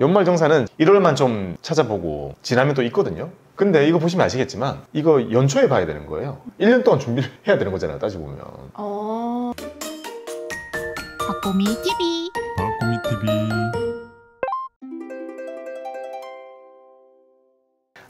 연말정산은 1월만 좀 찾아보고 지나면 또 있거든요. 근데 이거 보시면 아시겠지만 이거 연초에 봐야 되는 거예요. 1년 동안 준비를 해야 되는 거잖아요, 따지보면. 박보미 TV. 박보미 TV.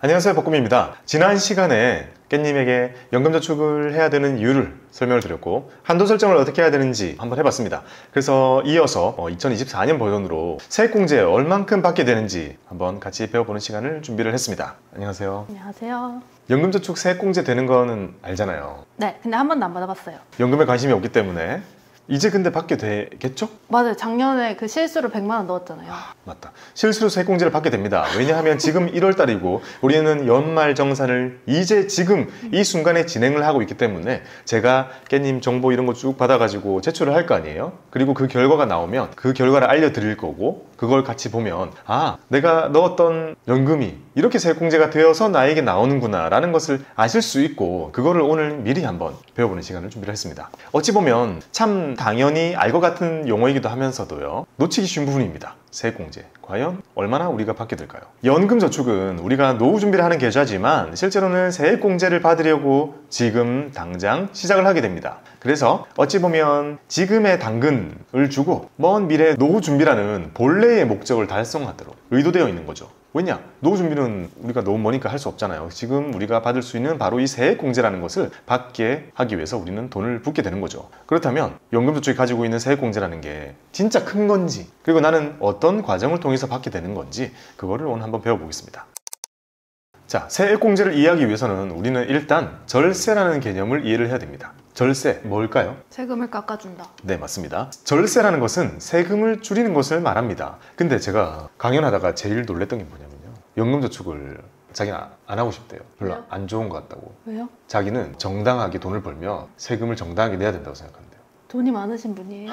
안녕하세요, 박보미입니다. 지난 시간에 깻님에게 연금저축을 해야 되는 이유를 설명을 드렸고 한도 설정을 어떻게 해야 되는지 한번 해봤습니다. 그래서 이어서 2024년 버전으로 세액공제 얼만큼 받게 되는지 한번 같이 배워보는 시간을 준비를 했습니다. 안녕하세요. 안녕하세요. 연금저축 세액공제 되는 거는 알잖아요. 네, 근데 한 번도 안 받아봤어요. 연금에 관심이 없기 때문에. 이제 근데 받게 되겠죠? 맞아요. 작년에 그 실수로 100만 원 넣었잖아요. 맞다. 실수로 세액공제를 받게 됩니다. 왜냐하면 지금 1월달이고 우리는 연말정산을 이제 지금 이 순간에 진행을 하고 있기 때문에 제가 깻님 정보 이런 거 쭉 받아가지고 제출을 할 거 아니에요? 그리고 그 결과가 나오면 그 결과를 알려드릴 거고 그걸 같이 보면 아, 내가 넣었던 연금이 이렇게 세액공제가 되어서 나에게 나오는구나 라는 것을 아실 수 있고 그거를 오늘 미리 한번 배워보는 시간을 준비를 했습니다. 어찌 보면 참 당연히 알 것 같은 용어이기도 하면서도요, 놓치기 쉬운 부분입니다. 세액공제 과연 얼마나 우리가 받게 될까요? 연금저축은 우리가 노후 준비를 하는 계좌지만 실제로는 세액공제를 받으려고 지금 당장 시작을 하게 됩니다. 그래서 어찌 보면 지금의 당근을 주고 먼 미래 노후 준비라는 본래의 목적을 달성하도록 의도되어 있는 거죠. 왜냐? 노후 준비는 우리가 너무 머니까 할 수 없잖아요. 지금 우리가 받을 수 있는 바로 이 세액공제라는 것을 받게 하기 위해서 우리는 돈을 붓게 되는 거죠. 그렇다면 연금저축이 가지고 있는 세액공제라는 게 진짜 큰 건지, 그리고 나는 어떤 과정을 통해서 받게 되는 건지 그거를 오늘 한번 배워보겠습니다. 자, 세액공제를 이해하기 위해서는 우리는 일단 절세라는 개념을 이해를 해야 됩니다. 절세, 뭘까요? 세금을 깎아준다. 네, 맞습니다. 절세라는 것은 세금을 줄이는 것을 말합니다. 근데 제가 강연하다가 제일 놀랬던 게 뭐냐면요, 연금저축을 자기는 안 하고 싶대요. 별로 왜요? 안 좋은 것 같다고. 왜요? 자기는 정당하게 돈을 벌면 세금을 정당하게 내야 된다고 생각한대요. 돈이 많으신 분이에요?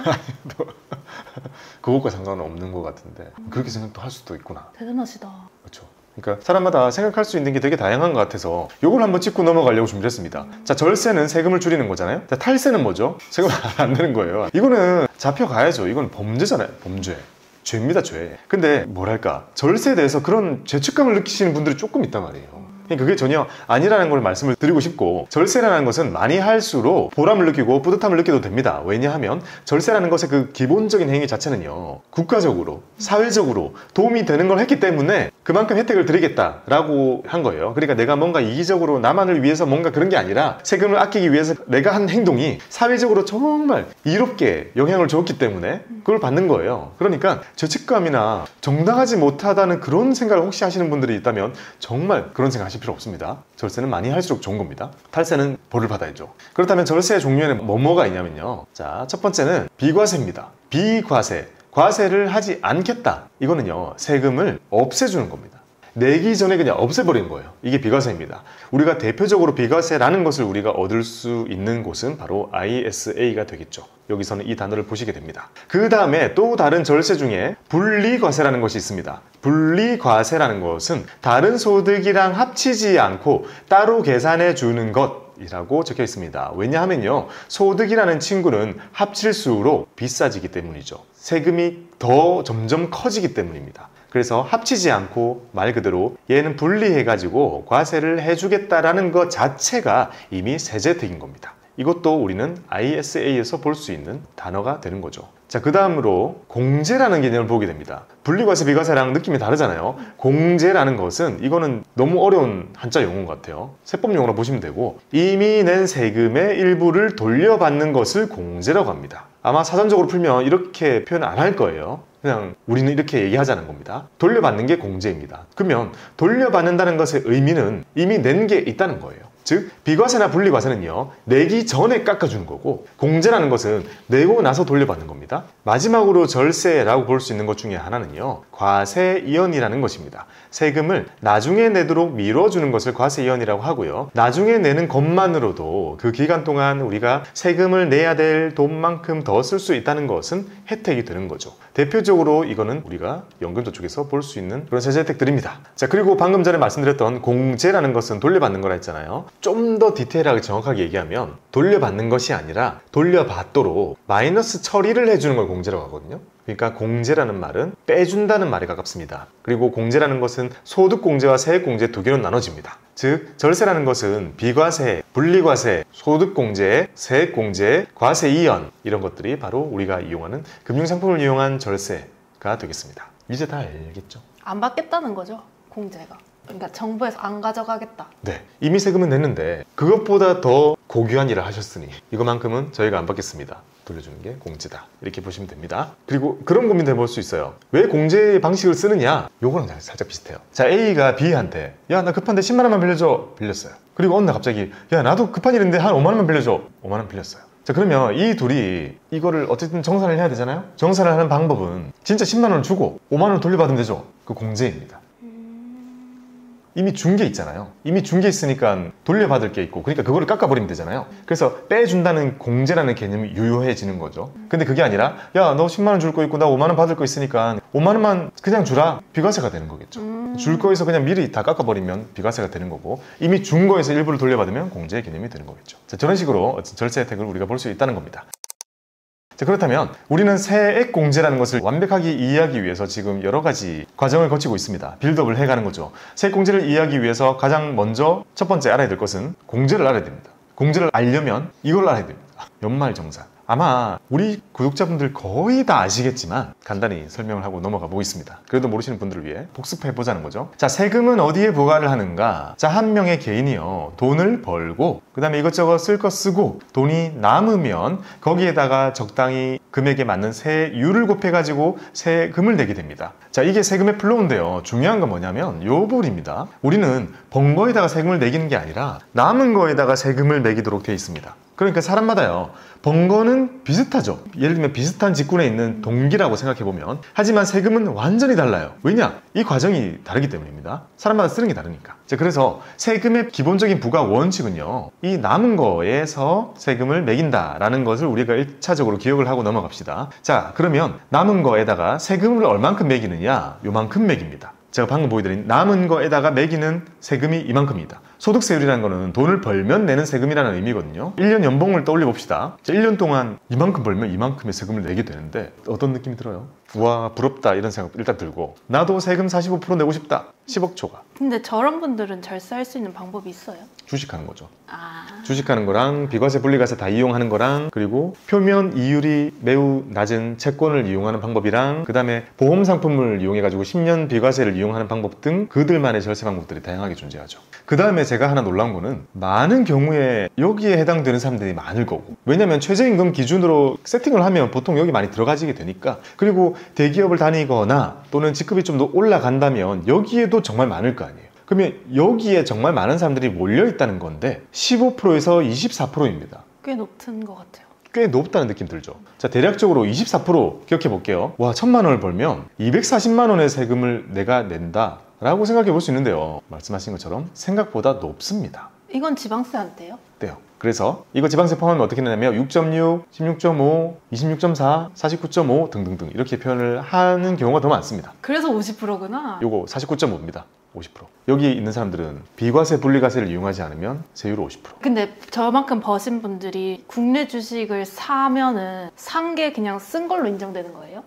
그것과 상관은 없는 것 같은데 그렇게 생각도 할 수도 있구나. 대단하시다. 그렇죠. 그러니까 사람마다 생각할 수 있는 게 되게 다양한 것 같아서 이걸 한번 짚고 넘어가려고 준비를 했습니다. 자, 절세는 세금을 줄이는 거잖아요. 자, 탈세는 뭐죠? 세금 안 내는 거예요. 이거는 잡혀가야죠. 이건 범죄잖아요. 범죄. 죄입니다, 죄. 근데 뭐랄까, 절세에 대해서 그런 죄책감을 느끼시는 분들이 조금 있단 말이에요. 그게 전혀 아니라는 걸 말씀을 드리고 싶고, 절세라는 것은 많이 할수록 보람을 느끼고 뿌듯함을 느껴도 됩니다. 왜냐하면 절세라는 것의 그 기본적인 행위 자체는요, 국가적으로 사회적으로 도움이 되는 걸 했기 때문에 그만큼 혜택을 드리겠다라고 한 거예요. 그러니까 내가 뭔가 이기적으로 나만을 위해서 뭔가 그런 게 아니라 세금을 아끼기 위해서 내가 한 행동이 사회적으로 정말 이롭게 영향을 줬기 때문에 그걸 받는 거예요. 그러니까 죄책감이나 정당하지 못하다는 그런 생각을 혹시 하시는 분들이 있다면 정말 그런 생각 하실 필요 없습니다. 절세는 많이 할수록 좋은 겁니다. 탈세는 벌을 받아야죠. 그렇다면 절세의 종류에는 뭐가 있냐면요, 자, 첫 번째는 비과세입니다. 비과세, 과세를 하지 않겠다. 이거는요, 세금을 없애주는 겁니다. 내기 전에 그냥 없애버리는 거예요. 이게 비과세입니다. 우리가 대표적으로 비과세라는 것을 우리가 얻을 수 있는 곳은 바로 ISA가 되겠죠. 여기서는 이 단어를 보시게 됩니다. 그 다음에 또 다른 절세 중에 분리과세라는 것이 있습니다. 분리과세라는 것은 다른 소득이랑 합치지 않고 따로 계산해 주는 것이라고 적혀 있습니다. 왜냐하면요, 소득이라는 친구는 합칠수록 비싸지기 때문이죠. 세금이 더 점점 커지기 때문입니다. 그래서 합치지 않고 말 그대로 얘는 분리해가지고 과세를 해주겠다라는 것 자체가 이미 세제 혜택인 겁니다. 이것도 우리는 ISA에서 볼 수 있는 단어가 되는 거죠. 자, 그 다음으로 공제라는 개념을 보게 됩니다. 분리과세, 비과세랑 느낌이 다르잖아요. 공제라는 것은 이거는 너무 어려운 한자 용어인 것 같아요. 세법 용어로 보시면 되고, 이미 낸 세금의 일부를 돌려받는 것을 공제라고 합니다. 아마 사전적으로 풀면 이렇게 표현 안 할 거예요. 그냥 우리는 이렇게 얘기하자는 겁니다. 돌려받는 게 공제입니다. 그러면 돌려받는다는 것의 의미는 이미 낸 게 있다는 거예요. 즉, 비과세나 분리과세는요, 내기 전에 깎아주는 거고, 공제라는 것은 내고 나서 돌려받는 겁니다. 마지막으로 절세라고 볼 수 있는 것 중에 하나는요, 과세이연이라는 것입니다. 세금을 나중에 내도록 미뤄주는 것을 과세이연이라고 하고요, 나중에 내는 것만으로도 그 기간 동안 우리가 세금을 내야 될 돈만큼 더 쓸 수 있다는 것은 혜택이 되는 거죠. 대표적으로 이거는 우리가 연금저축에서 볼 수 있는 그런 세제 혜택들입니다. 자, 그리고 방금 전에 말씀드렸던 공제라는 것은 돌려받는 거라 했잖아요. 좀 더 디테일하게 정확하게 얘기하면 돌려받는 것이 아니라 돌려받도록 마이너스 처리를 해주는 걸 공제라고 하거든요. 그러니까 공제라는 말은 빼준다는 말에 가깝습니다. 그리고 공제라는 것은 소득공제와 세액공제 두 개로 나눠집니다. 즉 절세라는 것은 비과세, 분리과세, 소득공제, 세액공제, 과세 이연 이런 것들이 바로 우리가 이용하는 금융상품을 이용한 절세가 되겠습니다. 이제 다 알겠죠? 안 받겠다는 거죠, 공제가. 그러니까 정부에서 안 가져가겠다. 네, 이미 세금은 냈는데 그것보다 더 고귀한 일을 하셨으니 이거만큼은 저희가 안 받겠습니다. 돌려주는 게 공제다. 이렇게 보시면 됩니다. 그리고 그런 고민도 해볼 수 있어요. 왜 공제 방식을 쓰느냐? 요거랑 살짝 비슷해요. 자, A가 B한테 야, 나 급한데 10만 원만 빌려줘. 빌렸어요. 그리고 어느 날 갑자기 야, 나도 급한 일인데 한 5만 원만 빌려줘. 5만 원 빌렸어요. 자, 그러면 이 둘이 이거를 어쨌든 정산을 해야 되잖아요. 정산을 하는 방법은 진짜 10만 원을 주고 5만 원을 돌려받으면 되죠. 그 공제입니다. 이미 준 게 있잖아요. 이미 준 게 있으니까 돌려받을 게 있고, 그러니까 그거를 깎아버리면 되잖아요. 그래서 빼준다는 공제라는 개념이 유효해지는 거죠. 근데 그게 아니라 야, 너 10만 원 줄 거 있고 나 5만 원 받을 거 있으니까 5만 원만 그냥 주라. 비과세가 되는 거겠죠. 줄 거에서 그냥 미리 다 깎아버리면 비과세가 되는 거고, 이미 준 거에서 일부를 돌려받으면 공제의 개념이 되는 거겠죠. 자, 저런 식으로 절세 혜택을 우리가 볼 수 있다는 겁니다. 자, 그렇다면 우리는 세액공제라는 것을 완벽하게 이해하기 위해서 지금 여러 가지 과정을 거치고 있습니다. 빌드업을 해가는 거죠. 세액공제를 이해하기 위해서 가장 먼저 첫 번째 알아야 될 것은 공제를 알아야 됩니다. 공제를 알려면 이걸 알아야 됩니다. 연말정산. 아마 우리 구독자분들 거의 다 아시겠지만 간단히 설명을 하고 넘어가 보겠습니다. 그래도 모르시는 분들을 위해 복습해 보자는 거죠. 자, 세금은 어디에 부과를 하는가? 자, 한 명의 개인이요, 돈을 벌고 그 다음에 이것저것 쓸 거 쓰고 돈이 남으면 거기에다가 적당히 금액에 맞는 세율을 곱해가지고 세금을 내게 됩니다. 자, 이게 세금의 플로우인데요, 중요한 건 뭐냐면 요 부분입니다. 우리는 번 거에다가 세금을 매기는 게 아니라 남은 거에다가 세금을 매기도록 되어 있습니다. 그러니까 사람마다요, 번 거는 비슷하죠. 예를 들면 비슷한 직군에 있는 동기라고 생각해보면, 하지만 세금은 완전히 달라요. 왜냐? 이 과정이 다르기 때문입니다. 사람마다 쓰는 게 다르니까. 자, 그래서 세금의 기본적인 부과 원칙은요, 이 남은 거에서 세금을 매긴다라는 것을 우리가 1차적으로 기억을 하고 넘어갑시다. 자, 그러면 남은 거에다가 세금을 얼만큼 매기느냐? 요만큼 매깁니다. 제가 방금 보여드린 남은 거에다가 매기는 세금이 이만큼입니다. 소득세율이라는 거는 돈을 벌면 내는 세금이라는 의미거든요. 1년 연봉을 떠올려 봅시다. 1년 동안 이만큼 벌면 이만큼의 세금을 내게 되는데 어떤 느낌이 들어요? 와, 부럽다 이런 생각 일단 들고, 나도 세금 45% 내고 싶다. 10억 초과. 근데 저런 분들은 절세할 수 있는 방법이 있어요? 주식하는 거죠. 아... 주식하는 거랑 비과세 분리과세 다 이용하는 거랑, 그리고 표면 이율이 매우 낮은 채권을 이용하는 방법이랑, 그 다음에 보험 상품을 이용해 가지고 10년 비과세를 이용하는 방법 등 그들만의 절세 방법들이 다양하게 존재하죠. 그 다음에 제가 하나 놀라운 거는 많은 경우에 여기에 해당되는 사람들이 많을 거고, 왜냐면 최저임금 기준으로 세팅을 하면 보통 여기 많이 들어가지게 되니까, 그리고 대기업을 다니거나 또는 직급이 좀 더 올라간다면 여기에도 정말 많을 거 아니에요. 그러면 여기에 정말 많은 사람들이 몰려 있다는 건데 15%에서 24%입니다. 꽤 높은 것 같아요. 꽤 높다는 느낌 들죠. 자, 대략적으로 24% 기억해 볼게요. 와, 1,000만 원을 벌면 240만 원의 세금을 내가 낸다 라고 생각해 볼 수 있는데요, 말씀하신 것처럼 생각보다 높습니다. 이건 지방세한테요? 네요. 그래서 이거 지방세 포함하면 어떻게 되냐면 6.6, 16.5, 26.4, 49.5 등등등 이렇게 표현을 하는 경우가 더 많습니다. 그래서 50%구나. 요거 49.5입니다. 50%. 여기 있는 사람들은 비과세 분리과세를 이용하지 않으면 세율 50%. 근데 저만큼 버신 분들이 국내 주식을 사면은 산 게 그냥 쓴 걸로 인정되는 거예요?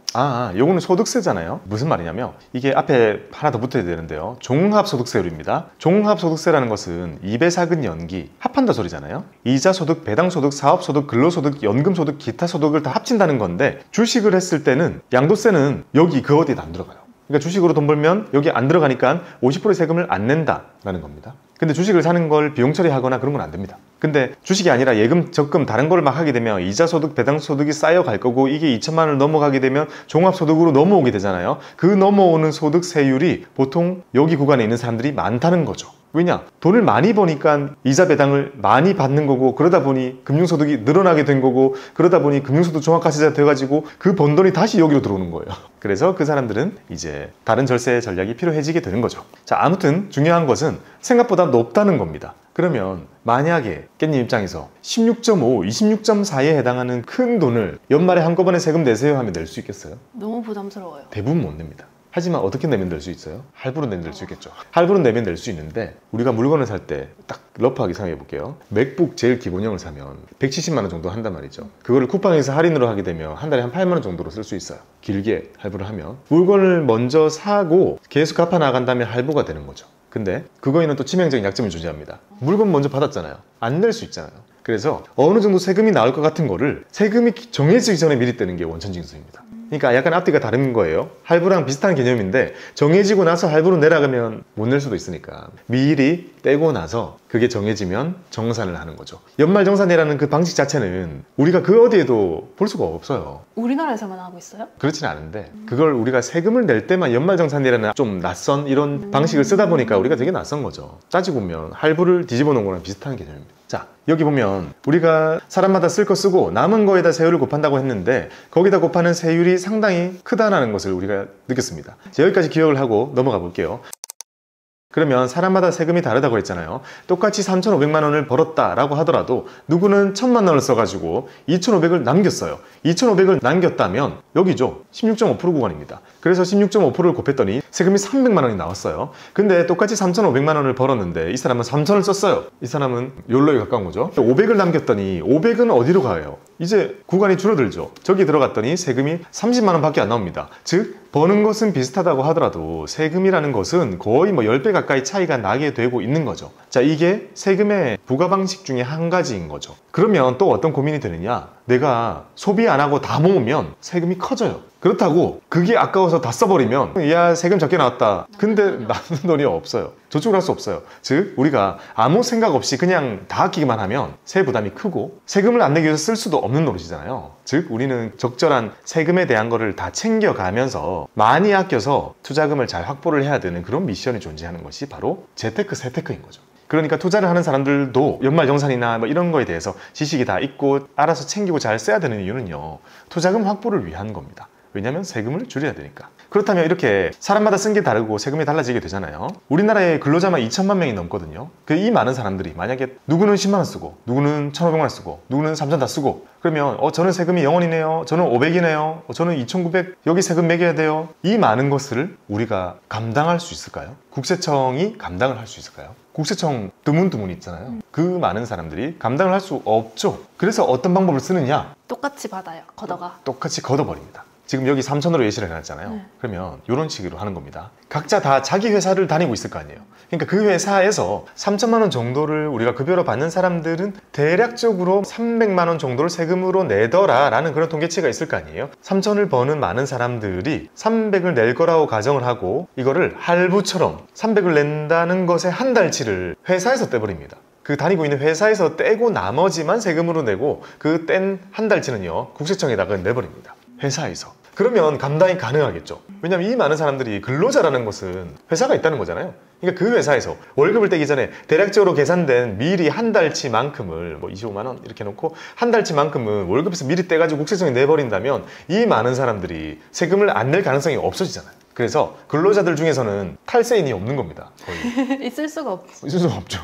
요거는 소득세잖아요. 무슨 말이냐면 이게 앞에 하나 더 붙어야 되는데요, 종합소득세율입니다. 종합소득세라는 것은 입에삭은 연기, 합한다 소리잖아요. 이자소득, 배당소득, 사업소득, 근로소득, 연금소득, 기타소득을 다 합친다는 건데, 주식을 했을 때는 양도세는 여기 그 어디에도 안 들어가요. 그러니까 주식으로 돈 벌면 여기 안 들어가니까 50%의 세금을 안 낸다라는 겁니다. 근데 주식을 사는 걸 비용 처리하거나 그런 건 안 됩니다. 근데 주식이 아니라 예금, 적금 다른 걸 막 하게 되면 이자소득, 배당소득이 쌓여갈 거고, 이게 2천만 원을 넘어가게 되면 종합소득으로 넘어오게 되잖아요. 그 넘어오는 소득세율이 보통 여기 구간에 있는 사람들이 많다는 거죠. 왜냐? 돈을 많이 버니까 이자 배당을 많이 받는 거고, 그러다 보니 금융소득이 늘어나게 된 거고, 그러다 보니 금융소득 종합과세자 돼가지고 그 번 돈이 다시 여기로 들어오는 거예요. 그래서 그 사람들은 이제 다른 절세 전략이 필요해지게 되는 거죠. 자, 아무튼 중요한 것은 생각보다 높다는 겁니다. 그러면 만약에 깻님 입장에서 16.5, 26.4에 해당하는 큰 돈을 연말에 한꺼번에 세금 내세요 하면 낼 수 있겠어요? 너무 부담스러워요. 대부분 못 냅니다. 하지만 어떻게 내면 될 수 있어요? 할부로 내면 될 수 있겠죠. 할부로 내면 될 수 있는데 우리가 물건을 살 때 딱 러프하게 생각해 볼게요. 맥북 제일 기본형을 사면 170만 원 정도 한단 말이죠. 그거를 쿠팡에서 할인으로 하게 되면 한 달에 한 8만 원 정도로 쓸 수 있어요. 길게 할부를 하면 물건을 먼저 사고 계속 갚아 나간 다음에 할부가 되는 거죠. 근데 그거에는 또 치명적인 약점이 존재합니다. 물건 먼저 받았잖아요. 안 낼 수 있잖아요. 그래서 어느 정도 세금이 나올 것 같은 거를 세금이 정해지기 전에 미리 떼는 게 원천징수입니다. 그러니까 약간 앞뒤가 다른 거예요. 할부랑 비슷한 개념인데 정해지고 나서 할부로 내라 그러면 못 낼 수도 있으니까 미리 떼고 나서 그게 정해지면 정산을 하는 거죠. 연말정산이라는 그 방식 자체는 우리가 그 어디에도 볼 수가 없어요. 우리나라에서만 하고 있어요? 그렇진 않은데 그걸 우리가 세금을 낼 때만 연말정산이라는 좀 낯선 이런 방식을 쓰다 보니까 우리가 되게 낯선 거죠. 따지고 보면 할부를 뒤집어 놓은 거랑 비슷한 개념입니다. 자, 여기 보면 우리가 사람마다 쓸 거 쓰고 남은 거에다 세율을 곱한다고 했는데 거기다 곱하는 세율이 상당히 크다는 것을 우리가 느꼈습니다. 자, 여기까지 기억을 하고 넘어가 볼게요. 그러면 사람마다 세금이 다르다고 했잖아요. 똑같이 3,500만 원을 벌었다라고 하더라도 누구는 1,000만 원을 써가지고 2,500을 남겼어요. 2,500을 남겼다면 여기죠. 16.5% 구간입니다. 그래서 16.5%를 곱했더니 세금이 300만 원이 나왔어요. 근데 똑같이 3,500만 원을 벌었는데 이 사람은 3,000을 썼어요. 이 사람은 욜로에 가까운 거죠. 500을 남겼더니 500은 어디로 가요? 이제 구간이 줄어들죠. 저기 들어갔더니 세금이 30만 원밖에 안 나옵니다. 즉 버는 것은 비슷하다고 하더라도 세금이라는 것은 거의 뭐 10배 가까이 차이가 나게 되고 있는 거죠. 자, 이게 세금의 부과 방식 중에 한 가지인 거죠. 그러면 또 어떤 고민이 되느냐? 내가 소비 안 하고 다 모으면 세금이 커져요. 그렇다고 그게 아까워서 다 써버리면 야 세금 적게 나왔다. 근데 남는 돈이 없어요. 저축을 할 수 없어요. 즉 우리가 아무 생각 없이 그냥 다 아끼기만 하면 세 부담이 크고 세금을 안 내기 위해서 쓸 수도 없는 노릇이잖아요. 즉 우리는 적절한 세금에 대한 거를 다 챙겨가면서 많이 아껴서 투자금을 잘 확보를 해야 되는 그런 미션이 존재하는 것이 바로 재테크, 세테크인 거죠. 그러니까 투자를 하는 사람들도 연말정산이나 뭐 이런 거에 대해서 지식이 다 있고 알아서 챙기고 잘 써야 되는 이유는요. 투자금 확보를 위한 겁니다. 왜냐하면 세금을 줄여야 되니까. 그렇다면 이렇게 사람마다 쓴 게 다르고 세금이 달라지게 되잖아요. 우리나라에 근로자만 2천만 명이 넘거든요. 이 많은 사람들이 만약에 누구는 10만 원 쓰고 누구는 1,500만 원 쓰고 누구는 3,000 다 쓰고 그러면 저는 세금이 0원이네요. 저는 500이네요. 저는 2,900 여기 세금 매겨야 돼요. 이 많은 것을 우리가 감당할 수 있을까요? 국세청이 감당을 할 수 있을까요? 국세청 드문드문 있잖아요. 그 많은 사람들이 감당을 할 수 없죠. 그래서 어떤 방법을 쓰느냐? 똑같이 받아요. 걷어가. 똑같이 걷어버립니다. 지금 여기 3,000으로 예시를 해놨잖아요. 네. 그러면 이런 식으로 하는 겁니다. 각자 다 자기 회사를 다니고 있을 거 아니에요. 그러니까 그 회사에서 3천만 원 정도를 우리가 급여로 받는 사람들은 대략적으로 300만 원 정도를 세금으로 내더라 라는 그런 통계치가 있을 거 아니에요. 3천을 버는 많은 사람들이 300을 낼 거라고 가정을 하고 이거를 할부처럼 300을 낸다는 것의 한 달치를 회사에서 떼버립니다. 그 다니고 있는 회사에서 떼고 나머지만 세금으로 내고 그 뗀 한 달치는요 국세청에다가 내버립니다. 회사에서. 그러면 감당이 가능하겠죠. 왜냐하면 이 많은 사람들이 근로자라는 것은 회사가 있다는 거잖아요. 그러니까 그 회사에서 월급을 떼기 전에 대략적으로 계산된 미리 한 달치만큼을 뭐 25만 원 이렇게 놓고 한 달치만큼은 월급에서 미리 떼가지고 국세청에 내버린다면 이 많은 사람들이 세금을 안 낼 가능성이 없어지잖아요. 그래서 근로자들 중에서는 탈세인이 없는 겁니다. 거의. 있을 수가 없어. 있을 수가 없죠.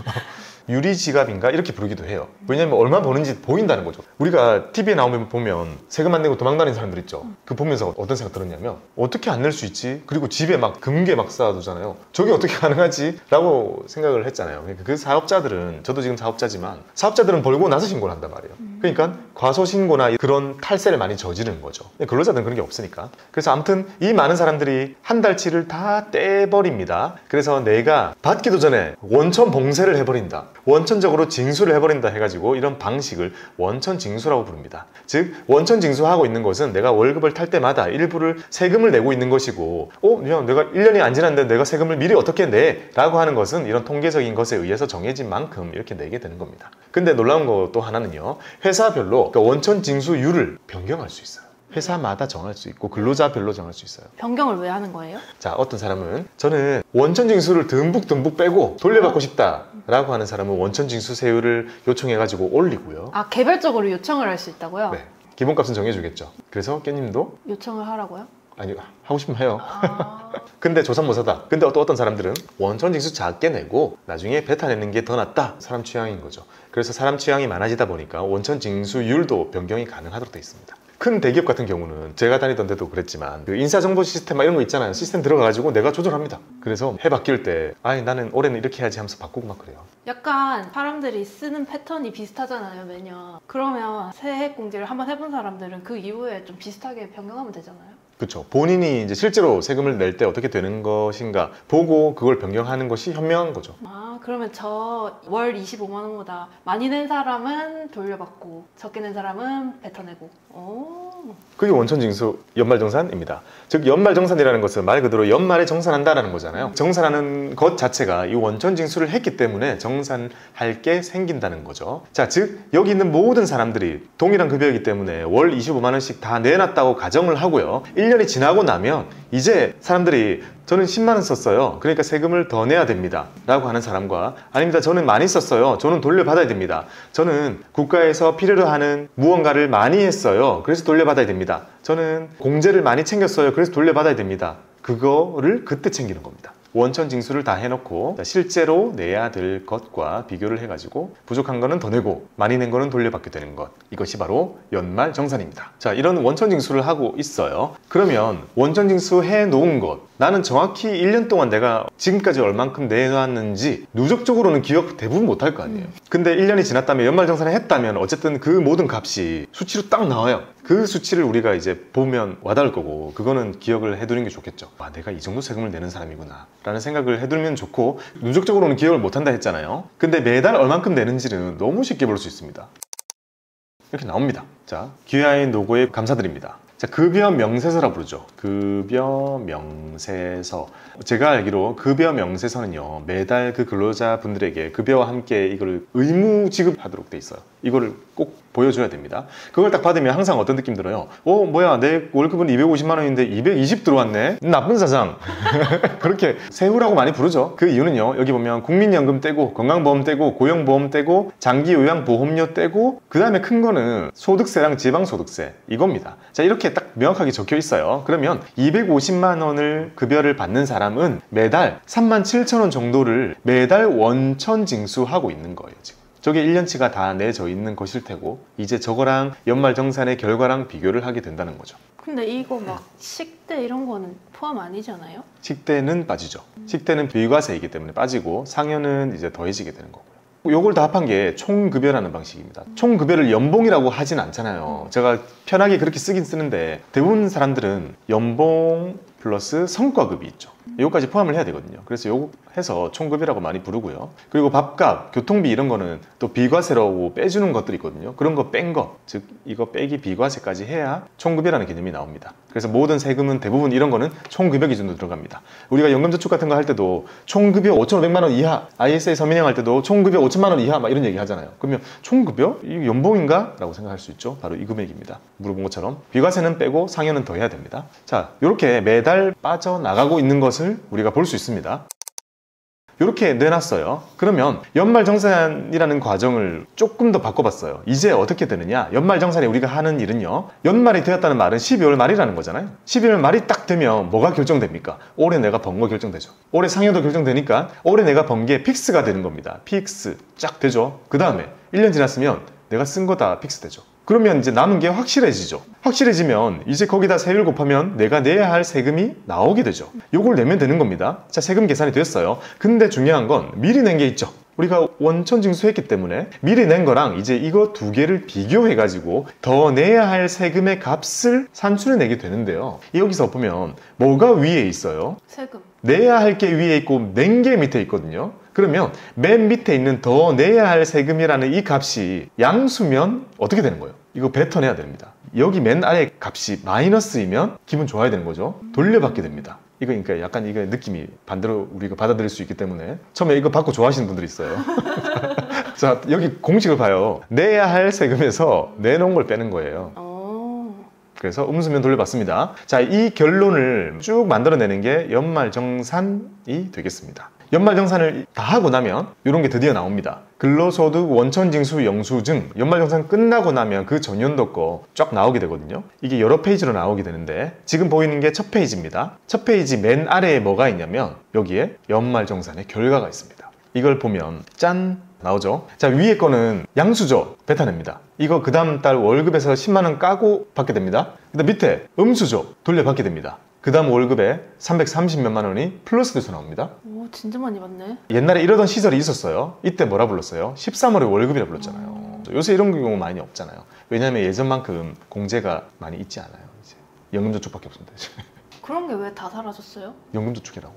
유리지갑인가 이렇게 부르기도 해요. 왜냐면 얼마 버는지 보인다는 거죠. 우리가 TV에 나오면 보면 세금 안 내고 도망다니는 사람들 있죠. 그 보면서 어떤 생각 들었냐면 어떻게 안 낼 수 있지? 그리고 집에 막 금괴 막 쌓아두잖아요. 저게 어떻게 가능하지? 라고 생각을 했잖아요. 그러니까 그 사업자들은 저도 지금 사업자지만 사업자들은 벌고 나서 신고를 한단 말이에요. 그러니까 과소신고나 그런 탈세를 많이 저지르는 거죠. 근로자들은 그런 게 없으니까. 그래서 아무튼 이 많은 사람들이 한 달치를 다 떼버립니다. 그래서 내가 받기도 전에 원천 봉쇄를 해버린다. 원천적으로 징수를 해버린다 해가지고 이런 방식을 원천징수라고 부릅니다. 즉 원천징수하고 있는 것은 내가 월급을 탈 때마다 일부를 세금을 내고 있는 것이고 내가 1년이 안 지났는데 내가 세금을 미리 어떻게 내? 라고 하는 것은 이런 통계적인 것에 의해서 정해진 만큼 이렇게 내게 되는 겁니다. 근데 놀라운 거 또 하나는요. 회사별로 원천징수율을 변경할 수 있어요. 회사마다 정할 수 있고 근로자별로 정할 수 있어요. 변경을 왜 하는 거예요? 자, 어떤 사람은 저는 원천징수를 듬뿍 빼고 돌려받고 싶다 라고 하는 사람은 원천징수세율을 요청해가지고 올리고요. 아, 개별적으로 요청을 할 수 있다고요? 네, 기본값은 정해주겠죠. 그래서 깻님도 요청을 하라고요? 아니, 하고 싶으면 해요. 아... 근데 조삼모사다. 근데 또 어떤 사람들은 원천징수 작게 내고 나중에 뱉어내는 게 더 낫다. 사람 취향인 거죠. 그래서 사람 취향이 많아지다 보니까 원천징수율도 변경이 가능하도록 되어 있습니다. 큰 대기업 같은 경우는 제가 다니던 데도 그랬지만 그 인사정보 시스템 막 이런 거 있잖아요. 시스템 들어가가지고 내가 조절합니다. 그래서 해 바뀔 때 아니 나는 올해는 이렇게 해야지 하면서 바꾸고 막 그래요. 약간 사람들이 쓰는 패턴이 비슷하잖아요, 매년. 그러면 새해 공지를 한번 해본 사람들은 그 이후에 좀 비슷하게 변경하면 되잖아요. 그렇죠. 본인이 이제 실제로 세금을 낼 때 어떻게 되는 것인가 보고 그걸 변경하는 것이 현명한 거죠. 아, 그러면 저 월 25만 원보다 많이 낸 사람은 돌려받고 적게 낸 사람은 뱉어내고. 오. 그게 원천징수 연말정산입니다. 즉 연말정산이라는 것은 말 그대로 연말에 정산한다라는 거잖아요. 정산하는 것 자체가 이 원천징수를 했기 때문에 정산할 게 생긴다는 거죠. 자, 즉 여기 있는 모든 사람들이 동일한 급여이기 때문에 월 25만 원씩 다 내놨다고 가정을 하고요. 1년이 지나고 나면 이제 사람들이 저는 10만 원 썼어요. 그러니까 세금을 더 내야 됩니다. 라고 하는 사람과 아닙니다. 저는 많이 썼어요. 저는 돌려받아야 됩니다. 저는 국가에서 필요로 하는 무언가를 많이 했어요. 그래서 돌려받아야 됩니다. 저는 공제를 많이 챙겼어요. 그래서 돌려받아야 됩니다. 그거를 그때 챙기는 겁니다. 원천 징수를 다 해놓고 실제로 내야 될 것과 비교를 해가지고 부족한 거는 더 내고 많이 낸 거는 돌려받게 되는 것, 이것이 바로 연말정산입니다. 자, 이런 원천 징수를 하고 있어요. 그러면 원천 징수 해놓은 것, 나는 정확히 1년 동안 내가 지금까지 얼만큼 내놨는지 누적적으로는 기억 대부분 못할 거 아니에요. 근데 1년이 지났다면 연말정산을 했다면 어쨌든 그 모든 값이 수치로 딱 나와요. 그 수치를 우리가 이제 보면 와닿을 거고, 그거는 기억을 해두는 게 좋겠죠. 아, 내가 이 정도 세금을 내는 사람이구나 라는 생각을 해두면 좋고, 누적적으로는 기억을 못한다 했잖아요. 근데 매달 얼만큼 내는지는 너무 쉽게 볼 수 있습니다. 이렇게 나옵니다. 자, 귀하인 노고에 감사드립니다. 자, 급여 명세서라 부르죠. 급여 명세서. 제가 알기로 급여 명세서는요, 매달 그 근로자분들에게 급여와 함께 이걸 의무 지급하도록 돼 있어요. 이거를 꼭 보여줘야 됩니다. 그걸 딱 받으면 항상 어떤 느낌 들어요? 뭐야, 내 월급은 250만 원인데 220 들어왔네? 나쁜 사장. 그렇게 세후라고 많이 부르죠. 그 이유는요, 여기 보면 국민연금 떼고 건강보험 떼고 고용보험 떼고 장기요양보험료 떼고 그 다음에 큰 거는 소득세랑 지방소득세, 이겁니다. 자, 이렇게 딱 명확하게 적혀 있어요. 그러면 250만 원을 급여를 받는 사람은 매달 37,000원 정도를 매달 원천 징수하고 있는 거예요, 지금. 저게 1년치가 다 내져 있는 것일 테고, 이제 저거랑 연말정산의 결과랑 비교를 하게 된다는 거죠. 근데 이거 막 식대 이런 거는 포함 아니잖아요? 식대는 빠지죠. 식대는 비과세이기 때문에 빠지고 상여는 이제 더해지게 되는 거고요. 요걸 다 합한 게 총급여라는 방식입니다. 총급여를 연봉이라고 하진 않잖아요. 제가 편하게 그렇게 쓰긴 쓰는데 대부분 사람들은 연봉 플러스 성과급이 있죠. 이거까지 포함을 해야 되거든요. 그래서 요거 해서 총급여라고 많이 부르고요. 그리고 밥값, 교통비 이런 거는 또 비과세라고 빼주는 것들이 있거든요. 그런 거 뺀 거, 즉 이거 빼기 비과세까지 해야 총급여라는 개념이 나옵니다. 그래서 모든 세금은 대부분 이런 거는 총급여 기준으로 들어갑니다. 우리가 연금저축 같은 거 할 때도 총급여 5,500만 원 이하, ISA 서민형 때도 총급여 5천만 원 이하 막 이런 얘기 하잖아요. 그러면 총급여? 이게 연봉인가? 라고 생각할 수 있죠. 바로 이 금액입니다. 물어본 것처럼 비과세는 빼고 상여는 더 해야 됩니다. 자, 이렇게 매달 빠져나가고 있는 것을 우리가 볼 수 있습니다. 이렇게 내놨어요. 그러면 연말정산이라는 과정을 조금 더 바꿔봤어요. 이제 어떻게 되느냐? 연말정산에 우리가 하는 일은요, 연말이 되었다는 말은 12월 말이라는 거잖아요. 12월 말이 딱 되면 뭐가 결정됩니까? 올해 내가 번 거 결정되죠. 올해 상여도 결정되니까 올해 내가 번 게 픽스가 되는 겁니다. 픽스 쫙 되죠. 그 다음에 1년 지났으면 내가 쓴 거 다 픽스 되죠. 그러면 이제 남은 게 확실해지죠. 확실해지면 이제 거기다 세율 곱하면 내가 내야 할 세금이 나오게 되죠. 요걸 내면 되는 겁니다. 자, 세금 계산이 됐어요. 근데 중요한 건 미리 낸 게 있죠. 우리가 원천 징수했기 때문에 미리 낸 거랑 이제 이거 두 개를 비교해 가지고 더 내야 할 세금의 값을 산출해 내게 되는데요. 여기서 보면 뭐가 위에 있어요? 세금. 내야 할 게 위에 있고 낸 게 밑에 있거든요. 그러면 맨 밑에 있는 더 내야 할 세금이라는 이 값이 양수면 어떻게 되는 거예요? 이거 뱉어내야 됩니다. 여기 맨 아래 값이 마이너스이면 기분 좋아야 되는 거죠. 돌려받게 됩니다. 이거 그러니까 약간 이거 느낌이 반대로 우리가 받아들일 수 있기 때문에 처음에 이거 받고 좋아하시는 분들이 있어요. 자, 여기 공식을 봐요. 내야 할 세금에서 내놓은 걸 빼는 거예요. 그래서 음수면 돌려받습니다. 자, 이 결론을 쭉 만들어내는 게 연말정산이 되겠습니다. 연말정산을 다 하고 나면 이런 게 드디어 나옵니다. 근로소득 원천징수 영수증. 연말정산 끝나고 나면 그 전년도 거 쫙 나오게 되거든요. 이게 여러 페이지로 나오게 되는데 지금 보이는 게 첫 페이지입니다. 첫 페이지 맨 아래에 뭐가 있냐면 여기에 연말정산의 결과가 있습니다. 이걸 보면 짠 나오죠. 자, 위에 거는 양수죠. 베타냅니다. 이거 그 다음 달 월급에서 10만 원 까고 받게 됩니다. 그다음 밑에 음수죠. 돌려받게 됩니다. 그 다음 월급에 330몇만 원이 플러스 돼서 나옵니다. 오, 진짜 많이 받네. 옛날에 이러던 시절이 있었어요. 이때 뭐라 불렀어요? 13월의 월급이라 불렀잖아요. 요새 이런 경우 많이 없잖아요. 왜냐하면 예전만큼 공제가 많이 있지 않아요. 이제 연금저축밖에 없습니다. 그런 게 왜 다 사라졌어요? 연금저축이라고.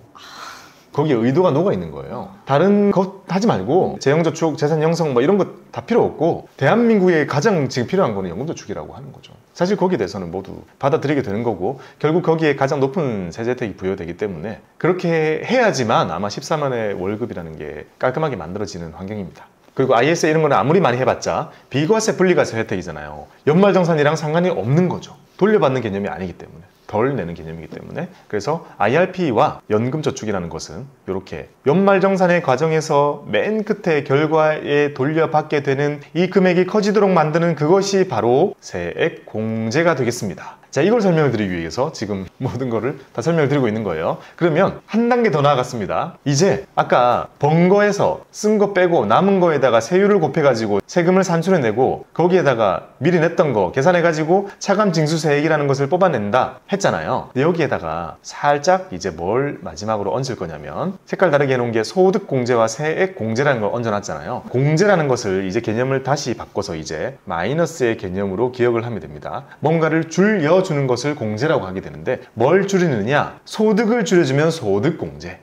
거기에 의도가 녹아 있는 거예요. 다른 것 하지 말고 재형저축, 재산 형성 뭐 이런 거 다 필요 없고 대한민국에 가장 지금 필요한 거는 연금저축이라고 하는 거죠. 사실 거기에 대해서는 모두 받아들이게 되는 거고 결국 거기에 가장 높은 세제 혜택이 부여되기 때문에 그렇게 해야지만 아마 13만의 월급이라는 게 깔끔하게 만들어지는 환경입니다. 그리고 ISA 이런 거는 아무리 많이 해봤자 비과세 분리과세 혜택이잖아요. 연말정산이랑 상관이 없는 거죠. 돌려받는 개념이 아니기 때문에. 덜 내는 개념이기 때문에 그래서 IRP와 연금저축이라는 것은 이렇게 연말정산의 과정에서 맨 끝에 결과에 돌려받게 되는 이 금액이 커지도록 만드는 그것이 바로 세액 공제가 되겠습니다. 자, 이걸 설명을 드리기 위해서 지금 모든 거를 다 설명을 드리고 있는 거예요. 그러면 한 단계 더 나아갔습니다. 이제 아까 번 거에서 쓴 거 빼고 남은 거에다가 세율을 곱해가지고 세금을 산출해내고 거기에다가 미리 냈던 거 계산해가지고 차감징수세액이라는 것을 뽑아낸다 했잖아요. 근데 여기에다가 살짝 이제 뭘 마지막으로 얹을 거냐면 색깔 다르게 해놓은 게 소득공제와 세액공제라는 걸 얹어놨잖아요. 공제라는 것을 이제 개념을 다시 바꿔서 이제 마이너스의 개념으로 기억을 하면 됩니다. 뭔가를 줄여주는 것을 공제라고 하게 되는데 뭘 줄이느냐? 소득을 줄여주면 소득공제,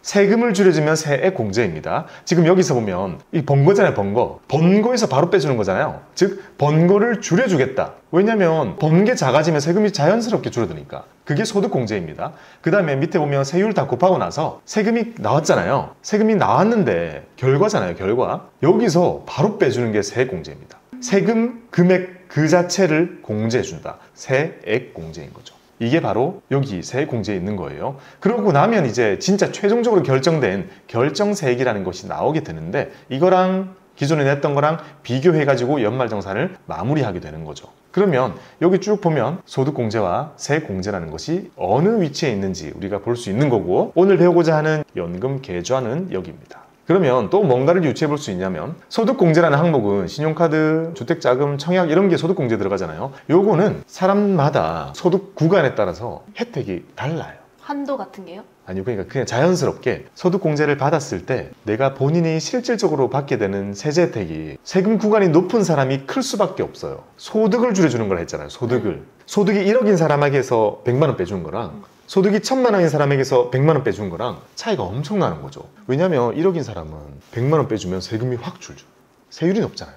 세금을 줄여주면 세액공제입니다. 지금 여기서 보면 이 번 거잖아요. 번 거. 번 거에서 바로 빼주는 거잖아요. 즉 번 거를 줄여주겠다. 왜냐면 번 게 작아지면 세금이 자연스럽게 줄어드니까. 그게 소득공제입니다. 그 다음에 밑에 보면 세율 다 곱하고 나서 세금이 나왔잖아요. 세금이 나왔는데 결과잖아요. 결과. 여기서 바로 빼주는 게 세액공제입니다. 세금 금액 그 자체를 공제해준다. 세액공제인 거죠. 이게 바로 여기 세액공제에 있는 거예요. 그러고 나면 이제 진짜 최종적으로 결정된 결정세액이라는 것이 나오게 되는데 이거랑 기존에 냈던 거랑 비교해가지고 연말정산을 마무리하게 되는 거죠. 그러면 여기 쭉 보면 소득공제와 세액공제라는 것이 어느 위치에 있는지 우리가 볼 수 있는 거고 오늘 배우고자 하는 연금 계좌는 여기입니다. 그러면 또 뭔가를 유추해 볼 수 있냐면 소득공제라는 항목은 신용카드, 주택자금, 청약 이런 게 소득공제 들어가잖아요. 요거는 사람마다 소득 구간에 따라서 혜택이 달라요. 한도 같은 게요? 아니요, 그러니까 그냥 자연스럽게 소득공제를 받았을 때 내가 본인이 실질적으로 받게 되는 세제 혜택이 세금 구간이 높은 사람이 클 수밖에 없어요. 소득을 줄여주는 걸 했잖아요. 소득을. 소득이 1억인 사람에게서 100만 원 빼주는 거랑 소득이 1000만 원인 사람에게서 100만 원 빼준 거랑 차이가 엄청 나는 거죠. 왜냐면 1억인 사람은 100만 원 빼주면 세금이 확 줄죠. 세율이 높잖아요.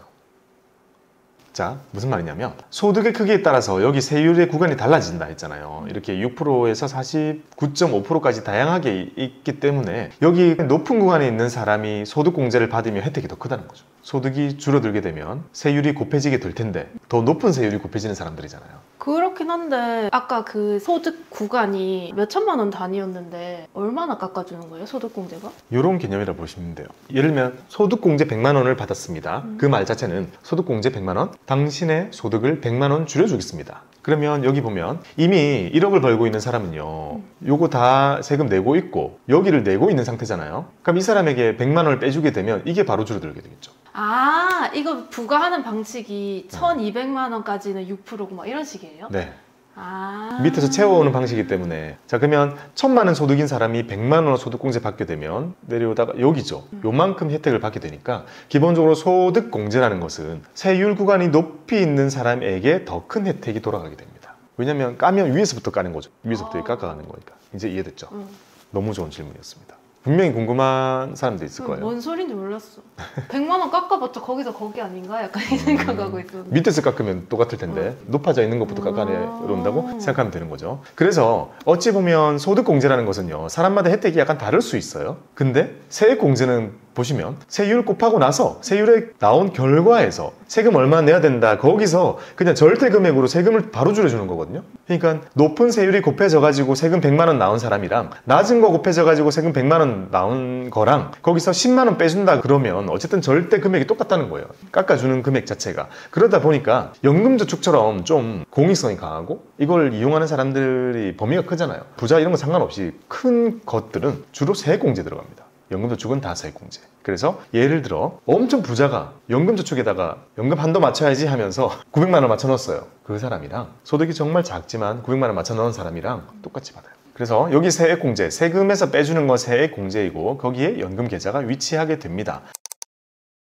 자, 무슨 말이냐면 소득의 크기에 따라서 여기 세율의 구간이 달라진다 했잖아요. 이렇게 6%에서 49.5%까지 다양하게 있기 때문에 여기 높은 구간에 있는 사람이 소득공제를 받으면 혜택이 더 크다는 거죠. 소득이 줄어들게 되면 세율이 곱해지게 될 텐데 더 높은 세율이 곱해지는 사람들이잖아요. 그렇긴 한데 아까 그 소득 구간이 몇 천만 원 단위였는데 얼마나 깎아주는 거예요? 소득공제가? 이런 개념이라 보시면 돼요. 예를 들면 소득공제 100만 원을 받았습니다. 그 말 자체는 소득공제 100만 원, 당신의 소득을 100만 원 줄여주겠습니다. 그러면 여기 보면 이미 1억을 벌고 있는 사람은요 요거 다 세금 내고 있고 여기를 내고 있는 상태잖아요. 그럼 이 사람에게 100만 원을 빼주게 되면 이게 바로 줄어들게 되겠죠. 아, 이거 부과하는 방식이 1200만 원까지는 6%고 막 이런 식이에요? 네. 아. 밑에서 채워오는 방식이기 때문에 자 그러면 1000만 원 소득인 사람이 100만 원 소득공제 받게 되면 내려오다가 여기죠. 요만큼 혜택을 받게 되니까 기본적으로 소득공제라는 것은 세율 구간이 높이 있는 사람에게 더 큰 혜택이 돌아가게 됩니다. 왜냐면 까면 위에서부터 까는 거죠. 위에서부터 깎아가는 거니까. 이제 이해됐죠? 너무 좋은 질문이었습니다. 분명히 궁금한 사람도 있을 거예요. 뭔 소린지 몰랐어. 100만 원 깎아봤자 거기서 거기 아닌가? 약간 이 생각하고 있었는데. 밑에서 깎으면 똑같을 텐데 높아져 있는 것부터 깎아내려온다고 생각하면 되는 거죠. 그래서 어찌 보면 소득공제라는 것은요 사람마다 혜택이 약간 다를 수 있어요. 근데 세액공제는 보시면 세율 곱하고 나서 세율에 나온 결과에서 세금 얼마 내야 된다 거기서 그냥 절대 금액으로 세금을 바로 줄여주는 거거든요. 그러니까 높은 세율이 곱해져 가지고 세금 100만 원 나온 사람이랑 낮은 거 곱해져 가지고 세금 100만 원 나온 거랑 거기서 10만 원 빼준다 그러면 어쨌든 절대 금액이 똑같다는 거예요. 깎아주는 금액 자체가. 그러다 보니까 연금저축처럼 좀 공익성이 강하고 이걸 이용하는 사람들이 범위가 크잖아요. 부자 이런 거 상관없이 큰 것들은 주로 세액공제 들어갑니다. 연금저축은 다 세액공제. 그래서 예를 들어 엄청 부자가 연금저축에다가 연금 한도 맞춰야지 하면서 900만 원 맞춰 넣었어요. 그 사람이랑 소득이 정말 작지만 900만 원 맞춰 넣은 사람이랑 똑같이 받아요. 그래서 여기 세액공제, 세금에서 빼주는 거 세액공제이고 거기에 연금계좌가 위치하게 됩니다.